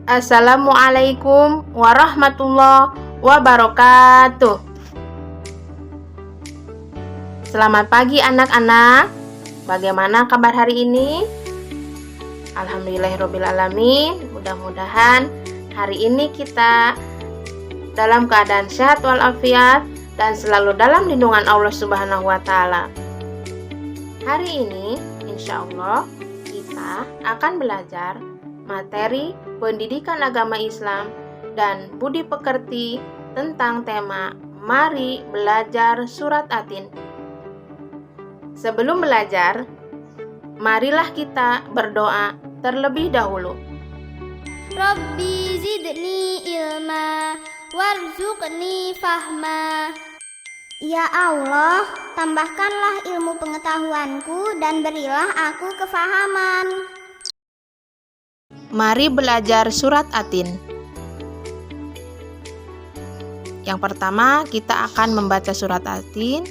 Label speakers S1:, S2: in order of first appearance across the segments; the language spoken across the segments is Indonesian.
S1: Assalamualaikum warahmatullahi wabarakatuh. Selamat pagi anak-anak. Bagaimana kabar hari ini? Alhamdulillahirrabbilalamin. Mudah-mudahan hari ini kita dalam keadaan sehat walafiat dan selalu dalam lindungan Allah Subhanahu wa Ta'ala. Hari ini insya Allah kita akan belajar materi pendidikan agama Islam dan budi pekerti tentang tema Mari Belajar Surat Atin. Sebelum belajar, marilah kita berdoa terlebih dahulu.
S2: Rabbi zidni ilma warzuqni fahma. Ya Allah, tambahkanlah ilmu pengetahuanku dan berilah aku kefahaman.
S1: Mari belajar surat Atin. Yang pertama, kita akan membaca surat Atin.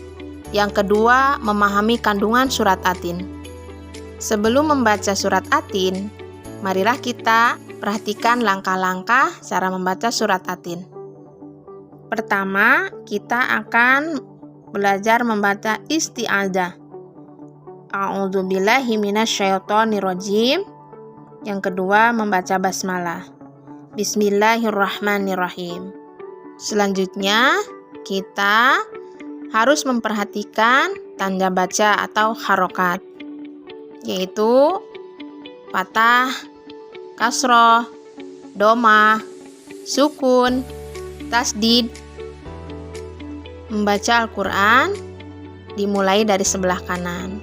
S1: Yang kedua, memahami kandungan surat Atin. Sebelum membaca surat Atin, marilah kita perhatikan langkah-langkah cara membaca surat Atin. Pertama, kita akan belajar membaca isti'adzah. A'udzubillahi minasyaitonirrajim. Yang kedua, membaca basmalah. Bismillahirrahmanirrahim. Selanjutnya, kita harus memperhatikan tanda baca atau harokat, yaitu fathah, kasroh, domah, sukun, tasdid. Membaca Al-Quran dimulai dari sebelah kanan.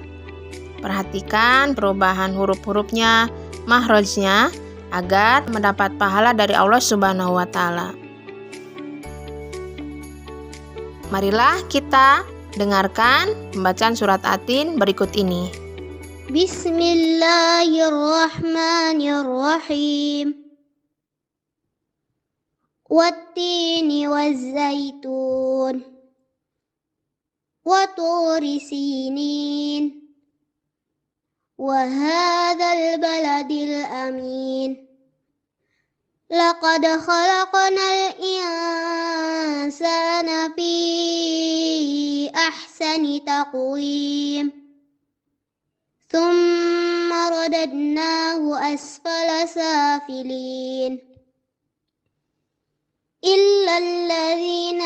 S1: Perhatikan perubahan huruf-hurufnya, mahrojnya, agar mendapat pahala dari Allah Subhanahu wa Ta'ala. Marilah kita dengarkan pembacaan surat Atin berikut ini.
S2: Bismillahirrahmanirrahim. Wattini wazzaitun wa turi sinin wa hadzal baladil amin. Laqad khalaqnal insana fi ahsani taqwim. Thumma radadnahu asfala safilin. إلا الذين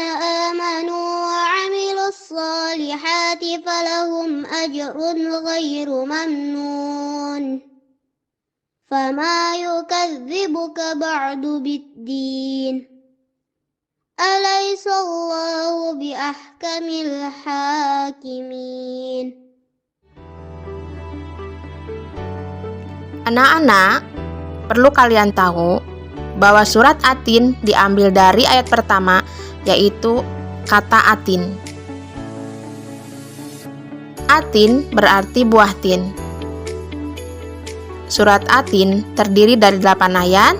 S2: آمنوا وعملوا الصالحات فلهم أجر غير ممنون فما يكذبك بعد بالدين أليس الله بأحكم الحاكمين.
S1: Anak-anak, perlu kalian tahu bahwa surat Atin diambil dari ayat pertama, yaitu kata atin. Atin berarti buah tin. Surat Atin terdiri dari 8 ayat.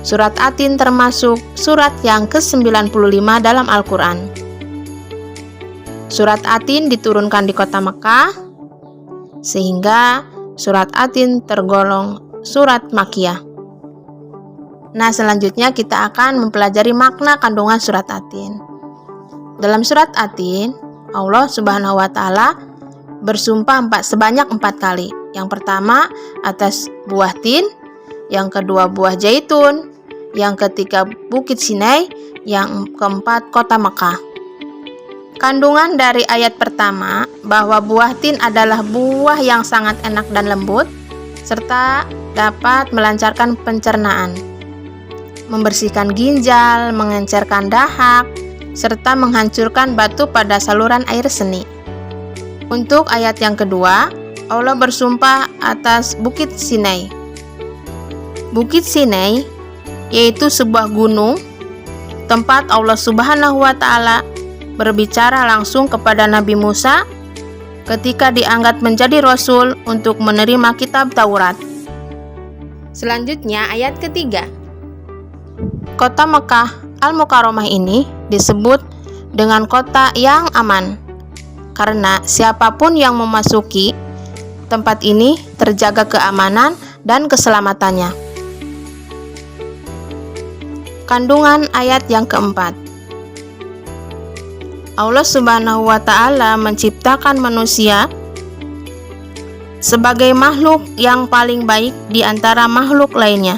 S1: Surat Atin termasuk surat yang ke-95 dalam Al-Quran. Surat Atin diturunkan di kota Mekah, sehingga surat Atin tergolong surat Makkiyah. Nah, selanjutnya kita akan mempelajari makna kandungan surat Atin. Dalam surat Atin, Allah Subhanahu wa Ta'ala bersumpah sebanyak 4 kali. Yang pertama atas buah tin, yang kedua buah zaitun, yang ketiga bukit Sinai, yang keempat kota Mekah. Kandungan dari ayat pertama bahwa buah tin adalah buah yang sangat enak dan lembut, serta dapat melancarkan pencernaan, membersihkan ginjal, mengencerkan dahak, serta menghancurkan batu pada saluran air seni. Untuk ayat yang kedua, Allah bersumpah atas Bukit Sinai. Bukit Sinai yaitu sebuah gunung, tempat Allah Subhanahu wa Ta'ala berbicara langsung kepada Nabi Musa ketika diangkat menjadi Rasul untuk menerima kitab Taurat. Selanjutnya ayat ketiga. Kota Mekah Al-Mukarramah ini disebut dengan kota yang aman, karena siapapun yang memasuki tempat ini terjaga keamanan dan keselamatannya. Kandungan ayat yang keempat. Allah Subhanahu wa Ta'ala menciptakan manusia sebagai makhluk yang paling baik di antara makhluk lainnya.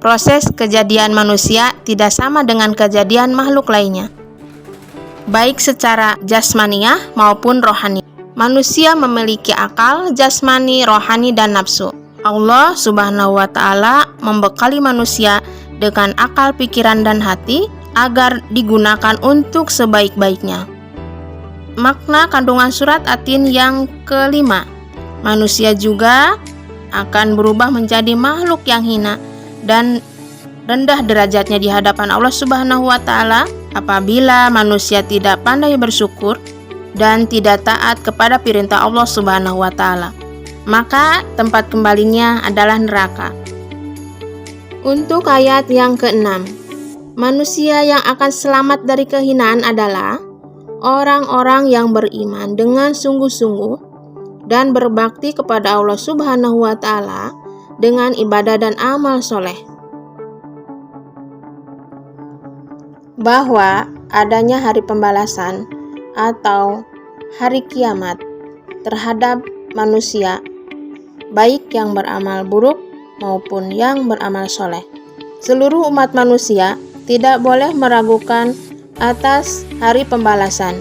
S1: Proses kejadian manusia tidak sama dengan kejadian makhluk lainnya, baik secara jasmaniah maupun rohani. Manusia memiliki akal, jasmani, rohani, dan nafsu. Allah Subhanahu wa Ta'ala membekali manusia dengan akal, pikiran, dan hati agar digunakan untuk sebaik-baiknya. Makna kandungan surat At-Tin yang kelima. Manusia juga akan berubah menjadi makhluk yang hina dan rendah derajatnya di hadapan Allah Subhanahu wa Ta'ala apabila manusia tidak pandai bersyukur dan tidak taat kepada perintah Allah Subhanahu wa Ta'ala. Maka tempat kembalinya adalah neraka. Untuk ayat yang keenam, manusia yang akan selamat dari kehinaan adalah orang-orang yang beriman dengan sungguh-sungguh dan berbakti kepada Allah Subhanahu wa Ta'ala dengan ibadah dan amal soleh. Bahwa adanya hari pembalasan atau hari kiamat terhadap manusia, baik yang beramal buruk maupun yang beramal soleh. Seluruh umat manusia tidak boleh meragukan atas hari pembalasan,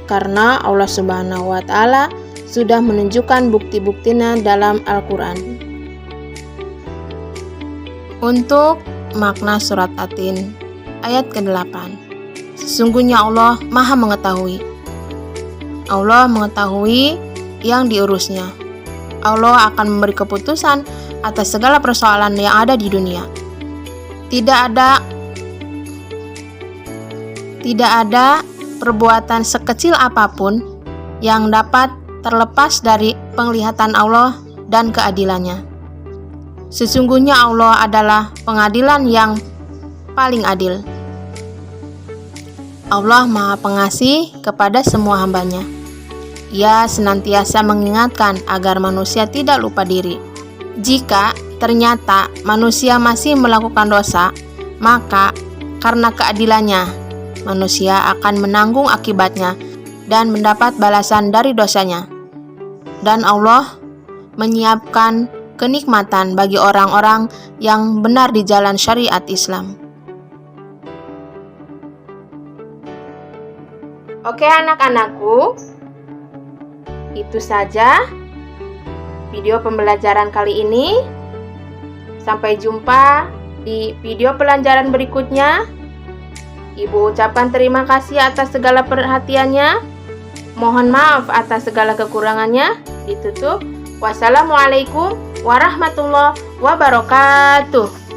S1: karena Allah Subhanahu wa Ta'ala sudah menunjukkan bukti-buktinya dalam Al-Quran. Untuk makna surat At-Tin ayat ke-8. Sesungguhnya Allah Maha mengetahui. Allah mengetahui yang diurusnya. Allah akan memberi keputusan atas segala persoalan yang ada di dunia. Tidak ada perbuatan sekecil apapun yang dapat terlepas dari penglihatan Allah dan keadilannya. Sesungguhnya Allah adalah pengadilan yang paling adil. Allah Maha Pengasih kepada semua hambanya. Ia senantiasa mengingatkan agar manusia tidak lupa diri. Jika ternyata manusia masih melakukan dosa, maka karena keadilannya, manusia akan menanggung akibatnya dan mendapat balasan dari dosanya. Dan Allah menyiapkan kenikmatan bagi orang-orang yang benar di jalan syariat Islam. Oke anak-anakku, itu saja video pembelajaran kali ini. Sampai jumpa di video pelajaran berikutnya. Ibu ucapkan terima kasih atas segala perhatiannya. Mohon maaf atas segala kekurangannya. Ditutup. Wassalamualaikum warahmatullahi wabarakatuh.